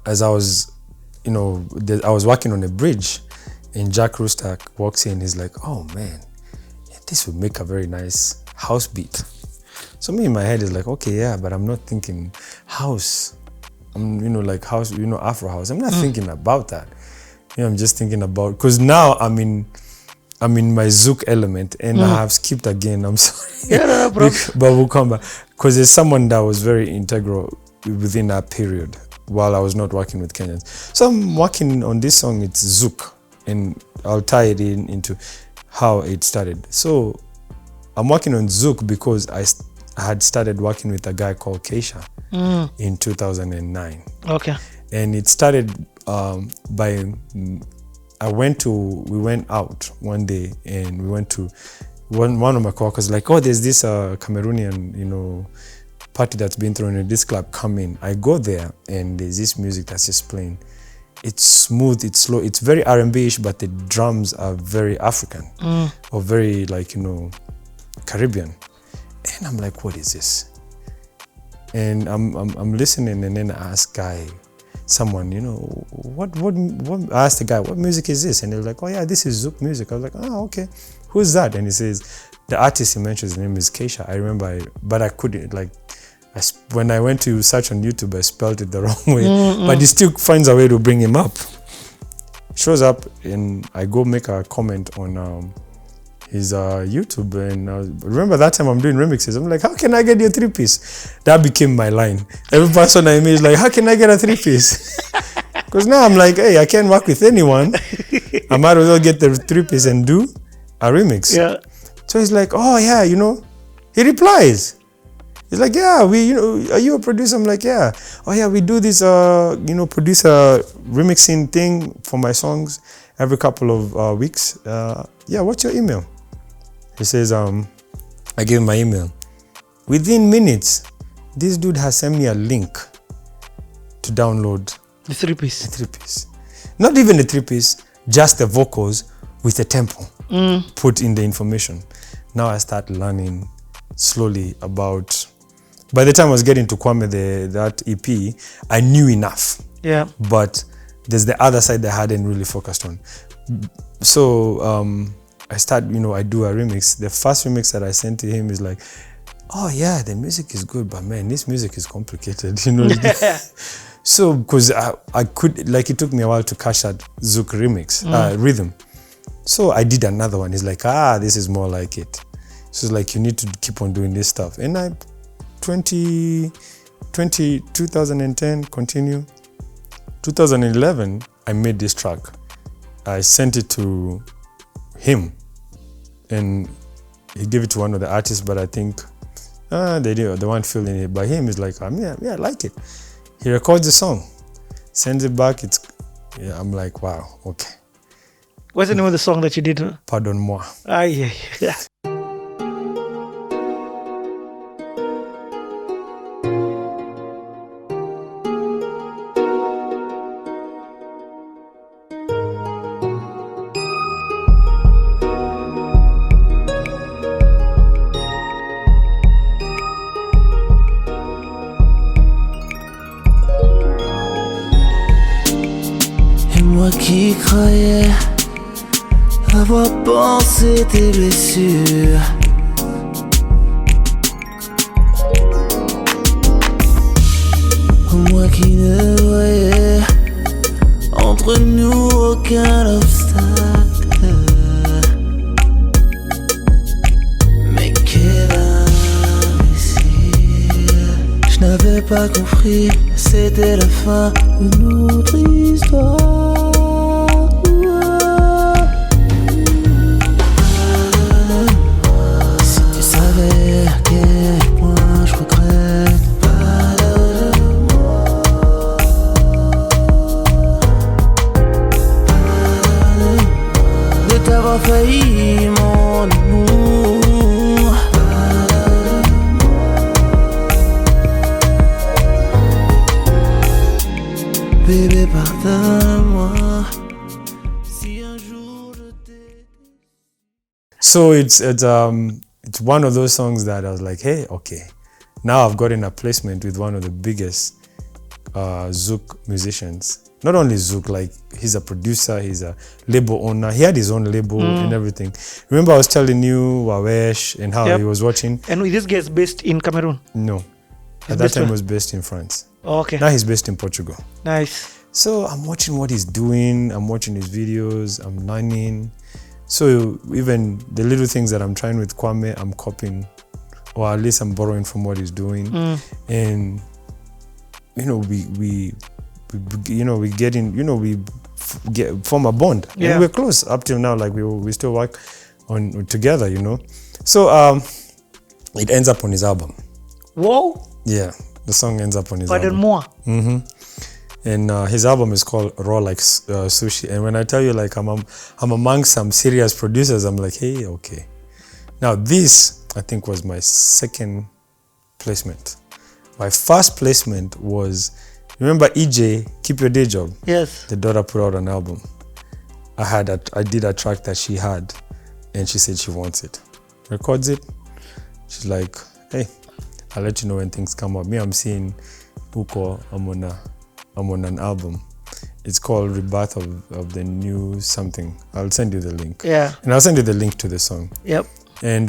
as I was, I was working on a bridge, and Jack Rooster walks in. He's like, "Oh man, this would make a very nice house beat." So me in my head is like, okay, yeah, but I'm not thinking house. I'm, like house, Afro house. I'm not thinking about that. I'm just thinking about, because now I'm in my Zouk element, and I have skipped again. I'm sorry. Yeah, no problem. But we'll come back, because there's someone that was very integral within that period while I was not working with Kenyans. So I'm working on this song. It's Zouk, and I'll tie it into how it started. So I'm working on Zouk because I had started working with a guy called Keisha in 2009. Okay. And it started we went out one day, and we went to one of my coworkers like, "Oh, there's this Cameroonian, party that's been thrown in this club, come in." I go there, and there's this music that's just playing. It's smooth, it's slow, it's very R&B-ish, but the drums are very African or very Caribbean. And I'm like, what is this? And I'm listening, and then I ask someone, I asked the guy, what music is this? And they're like, oh yeah, this is Zouk music. I was like, oh, okay. Who's that? And he says, the artist he mentions, his name is Keisha. I remember, but I couldn't, when I went to search on YouTube, I spelled it the wrong way. But he still finds a way to bring him up. Shows up, and I go make a comment on his YouTube, and remember that time I'm doing remixes. I'm like, how can I get you a 3-piece? That became my line. Every person I meet is like, how can I get a 3-piece? Because now I'm like, hey, I can't work with anyone. I might as well get the 3-piece and do a remix. Yeah. So he's like, oh yeah, he replies. He's like, yeah, are you a producer? I'm like, yeah. Oh yeah, we do this, producer remixing thing for my songs every couple of weeks. Yeah, what's your email? He says, I gave him my email. Within minutes, this dude has sent me a link to download the 3-piece. The 3-piece. Not even the 3-piece, just the vocals with the tempo put in the information. Now I start learning slowly about. By the time I was getting to Kwame, that EP, I knew enough. Yeah. But there's the other side that I hadn't really focused on. So I start, I do a remix. The first remix that I sent to him is like, oh yeah, the music is good, but man, this music is complicated, So, because I could, it took me a while to catch that Zouk remix, rhythm. So I did another one. He's like, this is more like it. So it's like, you need to keep on doing this stuff. And 2010, continue. 2011, I made this track. I sent it to him, and he gave it to one of the artists, but I think they weren't feeling it. But him is like, yeah, I like it. He records the song, sends it back. I'm like, wow, okay. What's the name of the song that you did? Pardonne-moi. Yeah. Qui croyait avoir pensé tes blessures. Moi qui ne voyais entre nous aucun obstacle. Mais quel imbécile. Je n'avais pas compris, c'était la fin de notre histoire. Failli mon amour. Bébé, pardonne-moi si un jour je t'ai. So it's one of those songs that I was like, hey, okay, now I've gotten a placement with one of the biggest Zouk musicians. Not only Zouk, like he's a producer, he's a label owner. He had his own label and everything. Remember I was telling you Wawesh and how he was watching? And this guy is based in Cameroon? No. At that time he was based in France. Oh, okay. Now he's based in Portugal. Nice. So I'm watching what he's doing. I'm watching his videos. I'm learning. So even the little things that I'm trying with Kwame, I'm copying, or at least I'm borrowing from what he's doing. And we form a bond. And we're close up till now. Like we still work on together. So it ends up on his album. Whoa. Yeah, the song ends up on his Pardon album. moi. And his album is called Raw Like Sushi. And when I tell you, like, I'm among some serious producers, I'm like, hey, okay. Now this, I think, was my second placement. My first placement was, remember EJ, Keep Your Day Job? Yes. The daughter put out an album. I did a track that she had, and she said she wants it. Records it. She's like, hey, I'll let you know when things come up. Me, I'm seeing Uko, I'm on an album. It's called Rebirth of the New Something. I'll send you the link. Yeah. And I'll send you the link to the song. Yep. And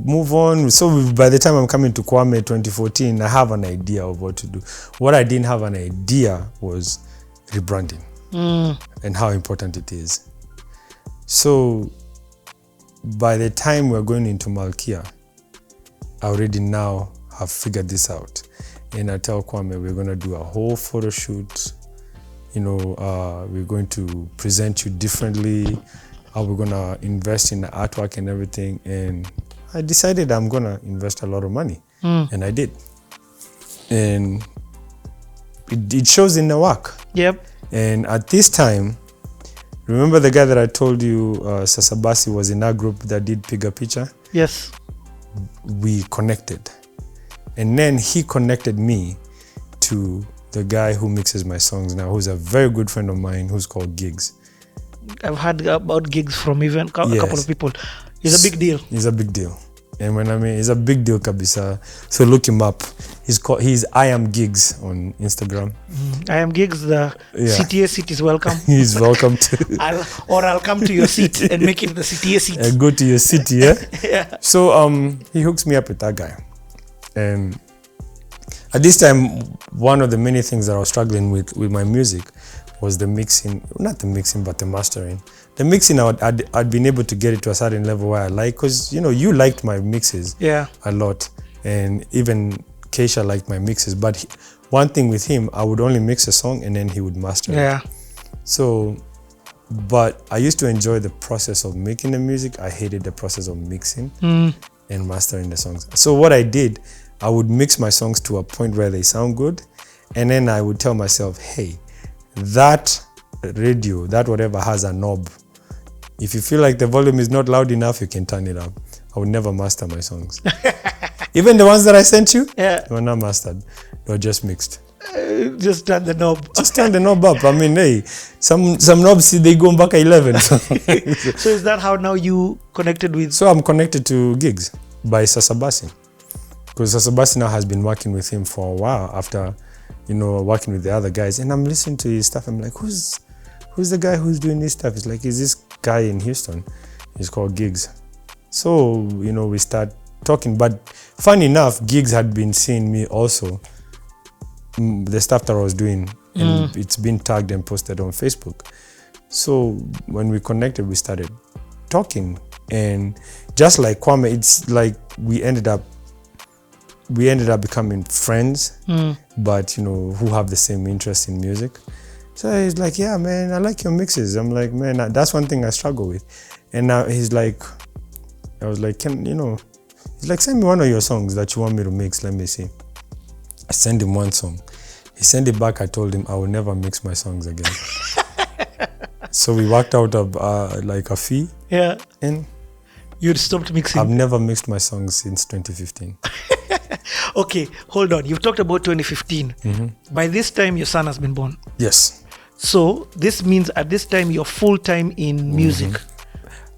move on. So by the time I'm coming to Kwame 2014, I have an idea of what to do. What I didn't have an idea was rebranding and how important it is. So by the time we're going into Malkia, I already now have figured this out. And I tell Kwame, we're going to do a whole photo shoot. We're going to present you differently. How we're going to invest in the artwork and everything. And I decided I'm going to invest a lot of money. And I did. And it shows in the work. Yep. And at this time, remember the guy that I told you, Sasabasi, was in our group that did Piga Picture? Yes. We connected. And then he connected me to the guy who mixes my songs now, who's a very good friend of mine, who's called Giggz. I've heard about Giggz from even a couple of people. It's a big deal. It's a big deal. And when I mean, it's a big deal, kabisa. So look him up. He's I am Giggz on Instagram. I am Giggz. The CTA seat is welcome. He's welcome to. I'll come to your seat and make it the CTA seat. Go to your city, yeah? Yeah. So he hooks me up with that guy. And at this time, one of the many things that I was struggling with my music was the mixing, not the mixing, but the mastering. The mixing, I'd been able to get it to a certain level where I like, because, you liked my mixes a lot. And even Keisha liked my mixes. But one thing with him, I would only mix a song and then he would master it. So, but I used to enjoy the process of making the music. I hated the process of mixing and mastering the songs. So what I did, I would mix my songs to a point where they sound good. And then I would tell myself, hey, that radio, that whatever has a knob. If you feel like the volume is not loud enough, you can turn it up. I would never master my songs. Even the ones that I sent you, they were not mastered. They were just mixed. Just turn the knob. Just turn the knob up. I mean, hey, some knobs, they go back at 11. So is that how now you connected with? So I'm connected to Giggz by Sasabasi. Because Sasabasi now has been working with him for a while after, working with the other guys. And I'm listening to his stuff. I'm like, who's the guy who's doing this stuff? It's like, is this guy in Houston? He's called Giggz. So, we start talking. But funny enough, Giggz had been seeing me also, the stuff that I was doing. And it's been tagged and posted on Facebook. So when we connected, we started talking. And just like Kwame, it's like we ended up becoming friends, but who have the same interest in music. So he's like, yeah, man, I like your mixes. I'm like, man, that's one thing I struggle with. And now he's like, I was like, he's like, send me one of your songs that you want me to mix. Let me see. I sent him one song. He sent it back. I told him I will never mix my songs again. So we worked out like a fee. Yeah. And you'd stopped mixing. I've never mixed my songs since 2015. Okay, hold on. You've talked about 2015. By this time, your son has been born. Yes. So this means at this time, you're full-time in music.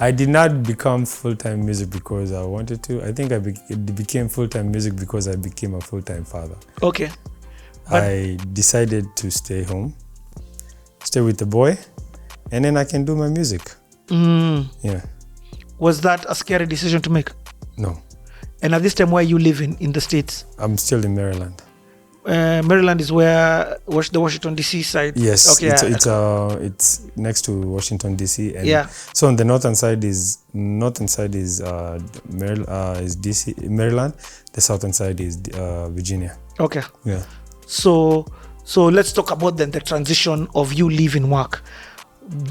I did not become full-time music because I wanted to. I think it became full-time music because I became a full-time father. Okay. I decided to stay home, stay with the boy, and then I can do my music. Yeah. Was that a scary decision to make? No. And at this time, where you live in the States? I'm still in Maryland. Maryland is where the Washington DC side. Yes, okay, it's next to Washington DC, and yeah. so on the northern side is DC, Maryland. The southern side is Virginia. Okay. Yeah. So let's talk about then the transition of you leaving work.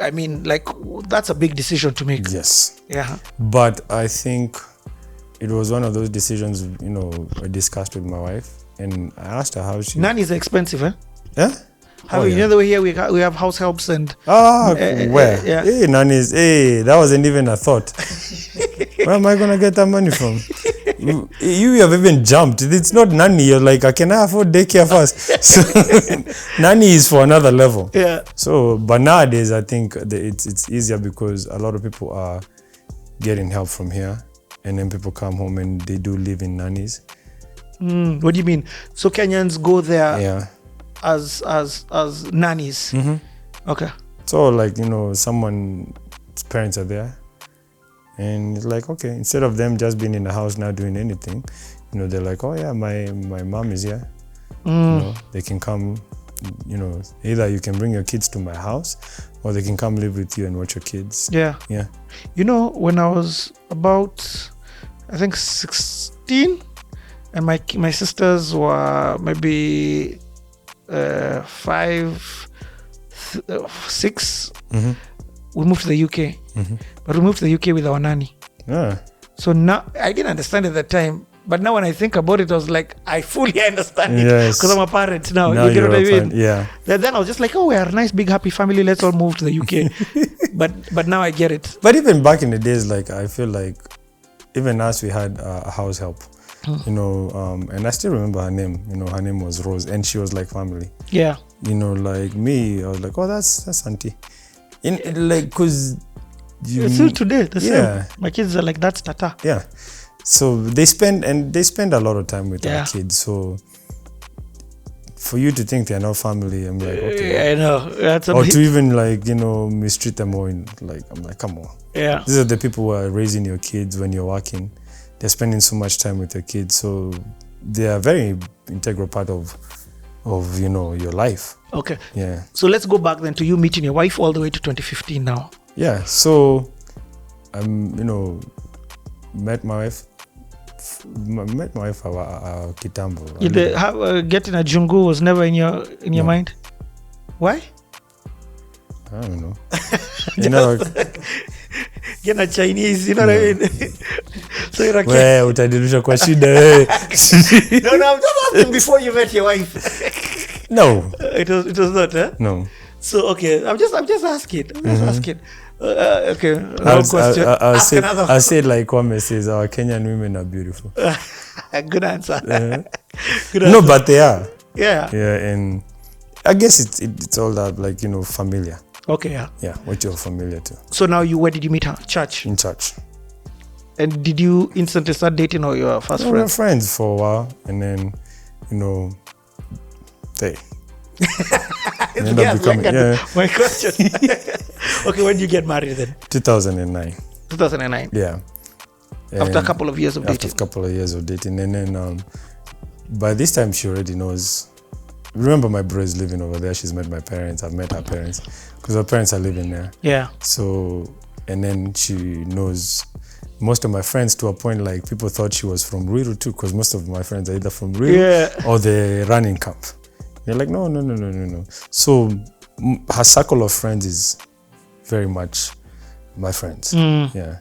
I mean, like, that's a big decision to make. Yes. Yeah. But I think it was one of those decisions, I discussed with my wife, and I asked her how she. Nannies are expensive, eh? Yeah. You know the way here we have house helps and. Where? Yeah. Hey, nannies. Hey, that wasn't even a thought. Where am I gonna get that money from? You have even jumped. It's not nanny. You're like, can I afford daycare first? So nanny is for another level. Yeah. So, but nowadays I think it's easier because a lot of people are getting help from here, and then people come home and they do live in nannies. What do you mean? So Kenyans go there. Yeah. As nannies. Okay. So like someone's parents are there, and it's like, okay, instead of them just being in the house not doing anything, they're like, oh yeah, my mom is here. They can come. Either you can bring your kids to my house, or they can come live with you and watch your kids. Yeah. Yeah. When I was about, I think 16, and my sisters were maybe 5, 6, we moved to the UK. But we moved to the UK with our nanny. Yeah. So now, I didn't understand at the time, but now when I think about it, I was like, I fully understand it because I'm a parent now. You get what I mean? Yeah. Then I was just like, oh, we're a nice, big, happy family. Let's all move to the UK. but now I get it. But even back in the days, like, I feel like even us, we had a house help. And I still remember her name. Her name was Rose, and she was like family. Yeah. Like me, I was like, oh, that's auntie. Cause still today the yeah. same. My kids are like, that's Tata. Yeah. So they spend a lot of time with our kids. So for you to think they're not family, I'm like, okay. I know. That's or to even mistreat them more. I'm like, come on. Yeah. These are the people who are raising your kids when you're working. They're spending so much time with your kids, so they are very integral part of your life. Okay. Yeah. So let's go back then to you meeting your wife all the way to 2015 now. Yeah. So met my wife. Kitambo. Getting a jungu was never in your mind. Why? I don't know. Getting a Chinese, you know what I mean? So you're okay. Utadilisha kwa shida. No, I'm just asking before you met your wife. No. It was not, eh? No. So okay, I'm just asking. Okay. Question. I'll say it like Kwame says, our Kenyan women are beautiful. Good answer. Good answer. No, but they are. Yeah. Yeah, and I guess it's all that familiar. Okay, yeah. Yeah, what you're familiar to. So now where did you meet her? Church? In church. And did you instantly start dating or your first friend? We were friends for a while, and then, they end up becoming, my question. Okay, when did you get married then? 2009. 2009? Yeah. After a couple of years of dating? After a couple of years of dating. And then by this time, she already knows. Remember, my bro is living over there. She's met my parents. I've met her parents because her parents are living there. Yeah. So, and then she knows most of my friends to a point, like people thought she was from Ruiru too, because most of my friends are either from Ruiru or the running camp. They're like, no. So her circle of friends is very much my friends. Yeah.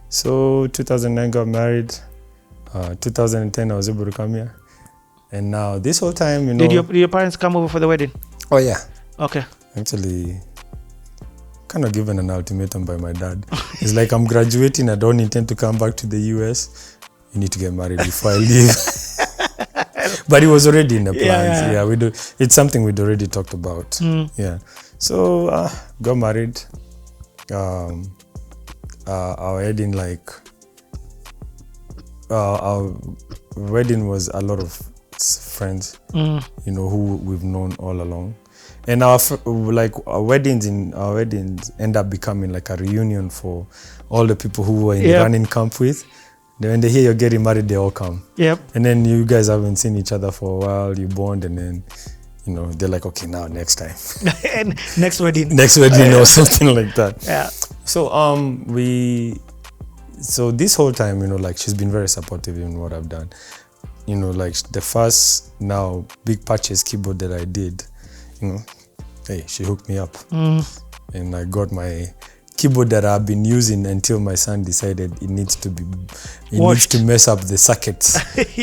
So 2009 got married. 2010 I was able to come here. And now this whole time, Did your parents come over for the wedding? Oh yeah. Okay. Actually, kind of given an ultimatum by my dad. It's like, I'm graduating. I don't intend to come back to the US. You need to get married before I leave. But it was already in the plans. Yeah, we do. It's something we'd already talked about. Yeah. So got married. our wedding, like our wedding was a lot of friends, you know, who we've known all along. And our weddings end up becoming like a reunion for all the people who were in the running camp with. Then when they hear you're getting married, they all come. Yep. And then you guys haven't seen each other for a while, you bond, and then, you know, they're like, okay, now next time. And next wedding or something like that. Yeah. So so this whole time, you know, like she's been very supportive in what I've done. You know, like the first now big purchase keyboard that I did, you know, hey, she hooked me up. And I got my keyboard that I've been using until my son decided it needs to mess up the circuits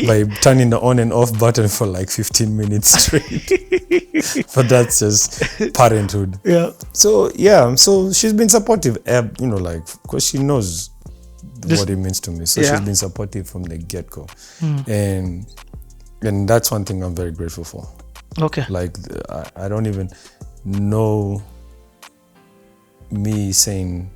by turning the on and off button for like 15 minutes straight. But that's just parenthood. Yeah. So she's been supportive, you know, like, because she knows what it means to me. So she's been supportive from the get-go. And that's one thing I'm very grateful for. Okay. Like, I don't even know me saying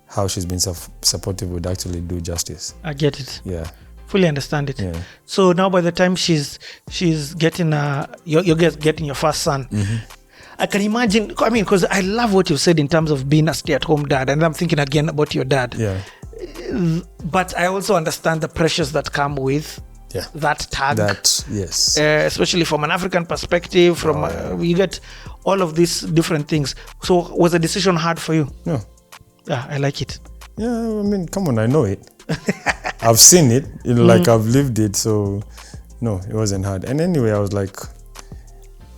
how she's been supportive would actually do justice. I get it. Yeah. Fully understand it. Yeah. So now by the time she's getting you're getting your first son, I can imagine, I mean, because I love what you said in terms of being a stay-at-home dad, and I'm thinking again about your dad. Yeah. But I also understand the pressures that come with that tag. Yes. Especially from an African perspective, you get all of these different things. So was the decision hard for you? No. Yeah, I like it. Yeah, I mean, come on, I know it. I've seen it, you know, like I've lived it. So no, it wasn't hard. And anyway, I was like,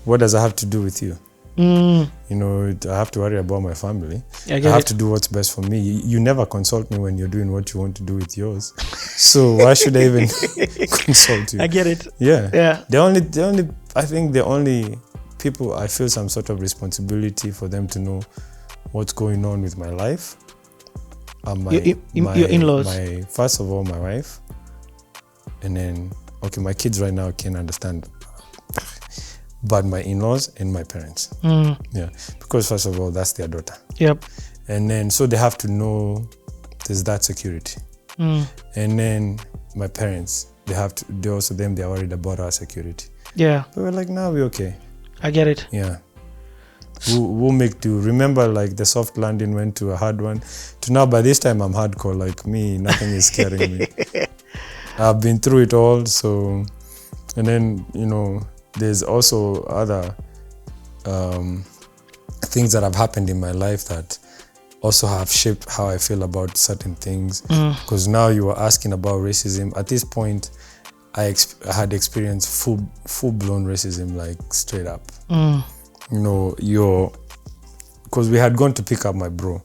what does that have to do with you? You know, I have to worry about my family. I have to do what's best for me. You never consult me when you're doing what you want to do with yours. So why should I even consult you? I get it. Yeah. Yeah. The only people I feel some sort of responsibility for them to know what's going on with my life are your in-laws. First of all, my wife. And then, okay, my kids right now can't understand, but my in-laws and my parents. Yeah, because first of all, that's their daughter. Yep. And then, so they have to know there's that security. And then my parents, they are worried about our security. Yeah. But we're like, nah, we're okay. I get it. Yeah. We'll make do. Remember, like, the soft landing went to a hard one. To now, by this time, I'm hardcore. Like me, nothing is scaring me. I've been through it all. So, and then, you know, there's also other things that have happened in my life that also have shaped how I feel about certain things. Because now you were asking about racism. At this point, I had experienced full-blown racism, like straight up. You know, because we had gone to pick up my bro.